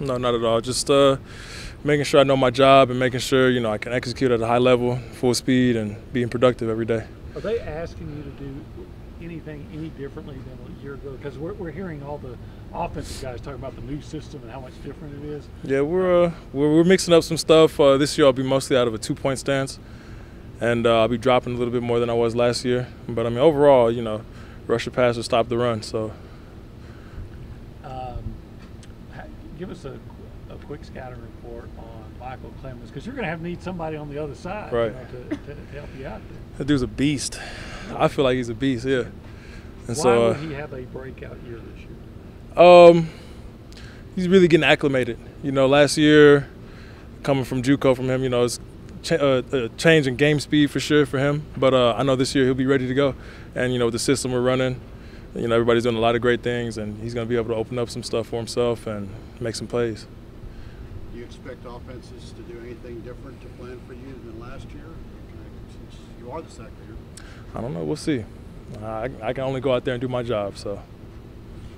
No, not at all. Just making sure I know my job and making sure, you know, I can execute at a high level, full speed, and being productive every day. Are they asking you to do anything any differently than a year ago? Because we're hearing all the offensive guys talking about the new system and how much different it is. Yeah, we're mixing up some stuff. This year I'll be mostly out of a 2-point stance, and I'll be dropping a little bit more than I was last year. But I mean, overall, you know, rush the pass or stop the run. So, give us a quick scouting report on Michael Clemens, because you're going to have to need somebody on the other side, right, you know, to help you out there. That dude's a beast. I feel like he's a beast. Yeah. And why so, would he have a breakout year this year? He's really getting acclimated. You know, last year, coming from JUCO from him, you know, it's a change in game speed for sure for him. But I know this year he'll be ready to go. And, you know, with the system we're running, you know, everybody's doing a lot of great things, and he's going to be able to open up some stuff for himself and make some plays. Do you expect offenses to do anything different to plan for you than last year, since you are the second year? I don't know. We'll see. I can only go out there and do my job. So.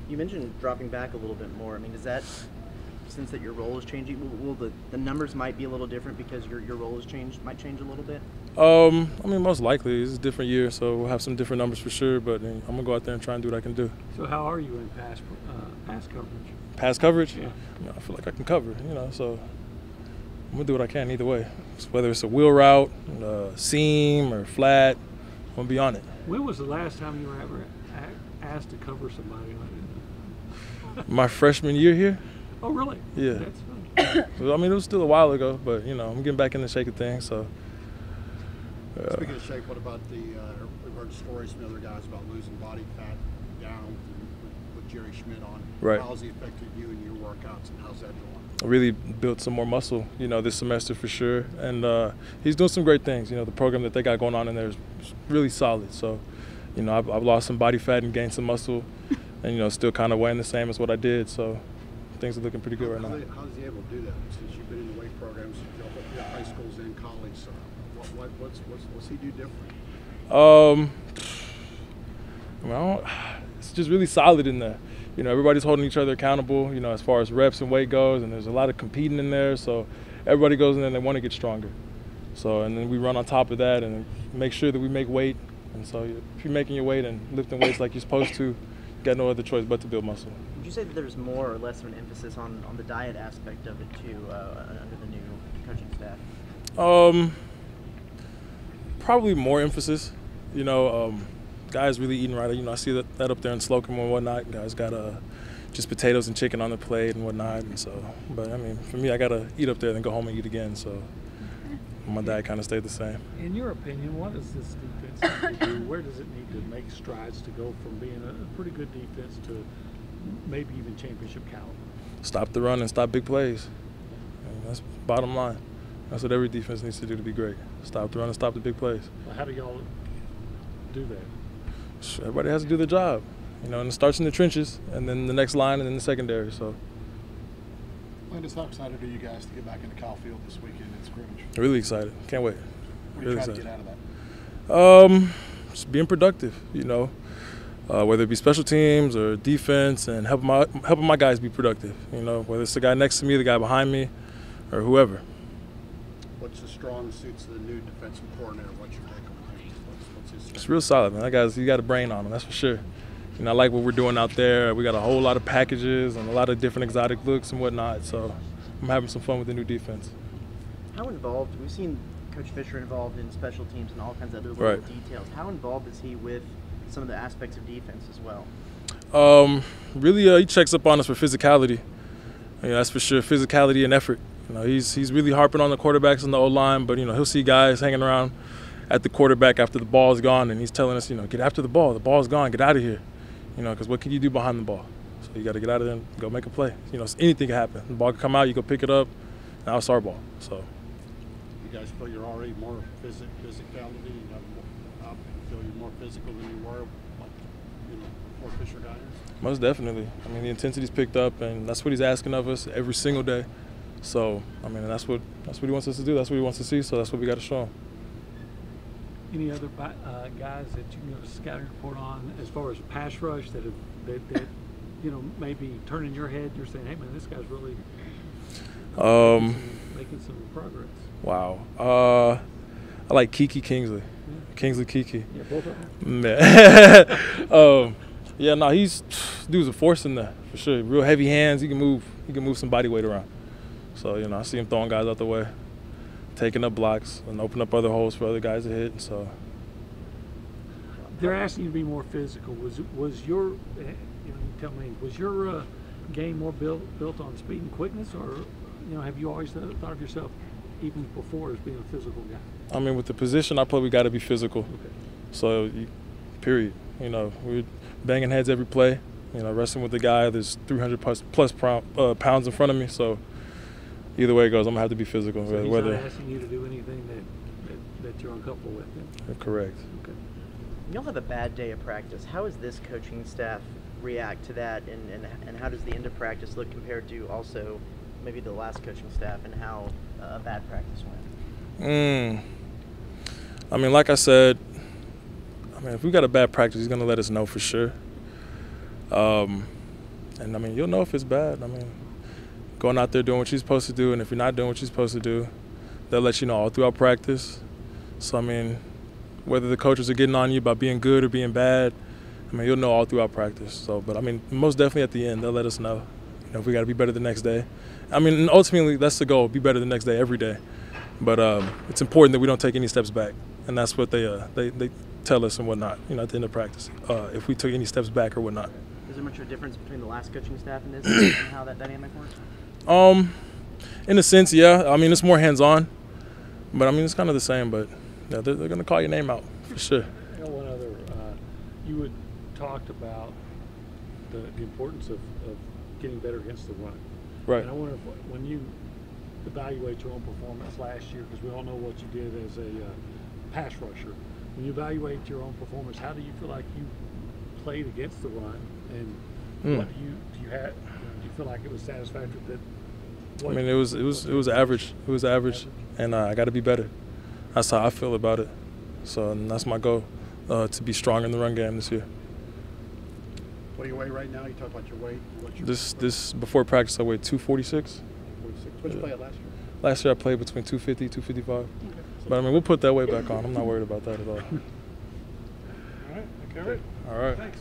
You mentioned dropping back a little bit more. I mean, does that, since that your role is changing, will the numbers might be a little different because your role has changed, might change a little bit? I mean, most likely. It's a different year, so we'll have some different numbers for sure, but I'm going to go out there and try and do what I can do. So how are you in pass coverage? Pass coverage? Yeah. I feel like I can cover, you know, so I'm going to do what I can either way. Whether it's a wheel route, seam, or flat, I'm going to be on it. When was the last time you were ever asked to cover somebody like that? My freshman year here? Oh, really? Yeah. That's funny. I mean, it was still a while ago, but, you know, I'm getting back in the shape of things, so. Speaking of shape, what about we've heard stories from other guys about losing body fat down with Jerry Schmidt on. Right. How's he affected you and your workouts, and how's that going? I really built some more muscle, you know, this semester for sure. And he's doing some great things. You know, the program that they got going on in there is really solid. So, you know, I've lost some body fat and gained some muscle, and, you know, still kind of weighing the same as what I did. So things are looking pretty good right now. How is he able to do that? Since you've been in the weight programs, you know, high schools and college, so what's he do different? Well, it's just really solid in there. You know, everybody's holding each other accountable, you know, as far as reps and weight goes, and there's a lot of competing in there, so everybody goes in there and they want to get stronger. So, and then we run on top of that and make sure that we make weight. And so if you're making your weight and lifting weights like you're supposed to, you got no other choice but to build muscle. Would you say that there's more or less of an emphasis on the diet aspect of it too under the new coaching staff? Probably more emphasis. You know, guys really eating right. You know, I see that up there in Slocum and whatnot. Guys got just potatoes and chicken on the plate and whatnot. And so, but I mean, for me, I gotta eat up there, then go home and eat again. So my diet kind of stayed the same. In your opinion, what does this defense need to do? Where does it need to make strides to go from being a pretty good defense to maybe even championship caliber? Stop the run and stop big plays. And that's bottom line. That's what every defense needs to do to be great. Stop the run and stop the big plays. Well, how do y'all do that? Everybody has to do their job. You know, and it starts in the trenches, and then the next line, and then the secondary. So. Landis, how excited are you guys to get back into Kyle Field this weekend in scrimmage? Really excited. Can't wait. What are you trying to get out of that? Just being productive, you know, whether it be special teams or defense, and helping my guys be productive. You know, whether it's the guy next to me, the guy behind me, or whoever. What's the strong suits of the new defensive coordinator? What's your take on him? What's his strength? It's real solid, man. That guy's, he got a brain on him, that's for sure. You know, I like what we're doing out there. We got a whole lot of packages and a lot of different exotic looks and whatnot. So I'm having some fun with the new defense. How involved? We've seen Coach Fisher involved in special teams and all kinds of other little details. How involved is he with some of the aspects of defense as well? Really, he checks up on us for physicality. You know, that's for sure. Physicality and effort. You know, he's really harping on the quarterbacks and the O-line, but, you know, he'll see guys hanging around at the quarterback after the ball's gone, and he's telling us, you know, get after the ball. The ball's gone. Get out of here. You know, because what can you do behind the ball? So you got to get out of there and go make a play. You know, anything can happen. The ball can come out, you go pick it up. Now it's our ball. So. You guys feel you're already more physicality? You feel you're more physical than you were, like, you know, before Fisher got here? Most definitely. I mean, the intensity's picked up, and that's what he's asking of us every single day. So, I mean, that's what he wants us to do. That's what he wants to see. So that's what we got to show him. Any other guys that you can give a scouting report on as far as pass rush that you know, maybe turn in your head? You're saying, hey man, this guy's really making some progress. Wow. I like Kiki Kingsley. Yeah. Kingsley Kiki. Yeah, both of them. Man. Yeah, no, dude's a force in there for sure. Real heavy hands. He can move some body weight around. So, you know, I see him throwing guys out the way, taking up blocks and open up other holes for other guys to hit. So they're asking you to be more physical. Was your, you know, tell me, was your game more built on speed and quickness, or, you know, have you always thought of yourself even before as being a physical guy? I mean, with the position I play, we got to be physical. Okay. So, period. You know, we're banging heads every play. You know, wrestling with the guy that's 300 plus pounds in front of me. So, either way it goes, I'm gonna have to be physical. So he's not asking you to do anything that you're uncomfortable with. Then? Correct. Okay. You'll have a bad day of practice. How does this coaching staff react to that, and how does the end of practice look compared to also maybe the last coaching staff and how a bad practice went? I mean, like I said, if we got a bad practice, he's gonna let us know for sure. And I mean, you'll know if it's bad. I mean, going out there doing what you're supposed to do, and if you're not doing what you're supposed to do, they'll let you know all throughout practice. So I mean, whether the coaches are getting on you about being good or being bad, I mean, you'll know all throughout practice. So, but I mean, most definitely at the end, they'll let us know, you know, if we got to be better the next day. I mean, and ultimately, that's the goal: be better the next day, every day. But it's important that we don't take any steps back, and that's what they tell us and whatnot. You know, at the end of practice, if we took any steps back or whatnot. Is there much of a difference between the last coaching staff and this, and how that dynamic works? In a sense, yeah. I mean, it's more hands-on, but I mean, it's kind of the same. But yeah, they're going to call your name out for sure. I got one other. You had talked about the importance of getting better against the run. Right. And I wonder if, when you evaluate your own performance last year, because we all know what you did as a pass rusher. When you evaluate your own performance, how do you feel like you played against the run, and what do you feel like it was satisfactory that? I mean, it was average. It was average, and I got to be better. That's how I feel about it. So, and that's my goal, to be strong in the run game this year. What do you weigh right now? You talk about your weight. This before practice, I weighed 246. 46. What did you play at last year? Last year I played between 250, 255. Okay. But I mean, we'll put that weight back on. I'm not worried about that at all. All right. Okay. All right. Thanks.